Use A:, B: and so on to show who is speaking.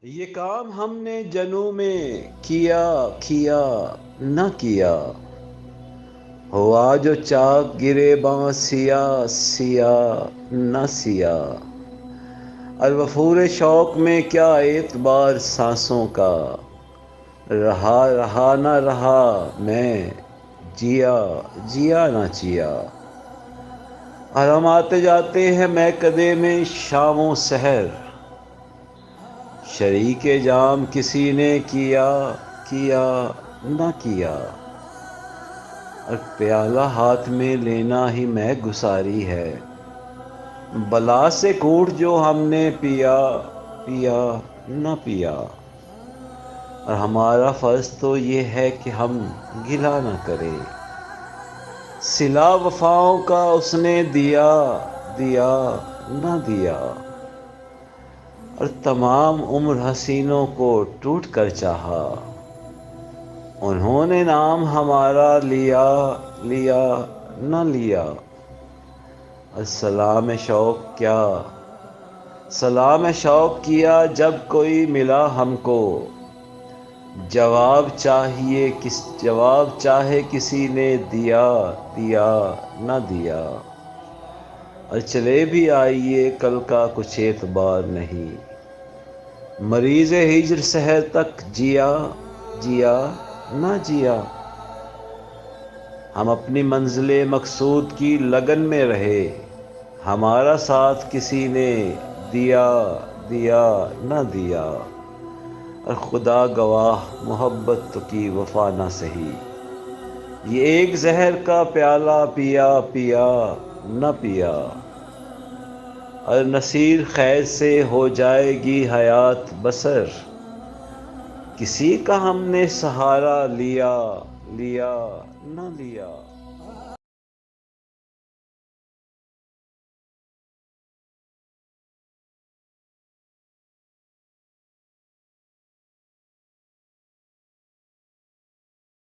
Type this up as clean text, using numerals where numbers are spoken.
A: یہ کام ہم نے جنوں میں کیا کیا نہ کیا، ہوا جو چاک گرے باں سیاہ سیاہ نہ سیاہ، الوفور شوق میں کیا اعتبار سانسوں کا، رہا رہا نہ رہا میں جیا جیا نہ جیا، اور ہم آتے جاتے ہیں میکدے میں شام و سحر، شریک جام کسی نے کیا کیا نہ کیا، اور پیالہ ہاتھ میں لینا ہی میں گساری ہے، بلا سے کوٹ جو ہم نے پیا پیا نہ پیا، اور ہمارا فرض تو یہ ہے کہ ہم گلہ نہ کریں، صلہ وفاؤں کا اس نے دیا دیا نہ دیا، اور تمام عمر حسینوں کو ٹوٹ کر چاہا، انہوں نے نام ہمارا لیا لیا نہ لیا، اور سلام شوق کیا سلام شوق کیا جب کوئی ملا ہم کو، جواب چاہے کسی نے دیا دیا نہ دیا، اور چلے بھی آئیے کل کا کچھ اعتبار نہیں، مریض ہجر سحر تک جیا جیا نہ جیا، ہم اپنی منزل مقصود کی لگن میں رہے، ہمارا ساتھ کسی نے دیا دیا نہ دیا، اور خدا گواہ محبت تو کی وفا نہ سہی، یہ ایک زہر کا پیالہ پیا پیا نہ پیا، اور نصیر خیر سے ہو جائے گی حیات بسر، کسی کا ہم نے سہارا لیا لیا نہ لیا۔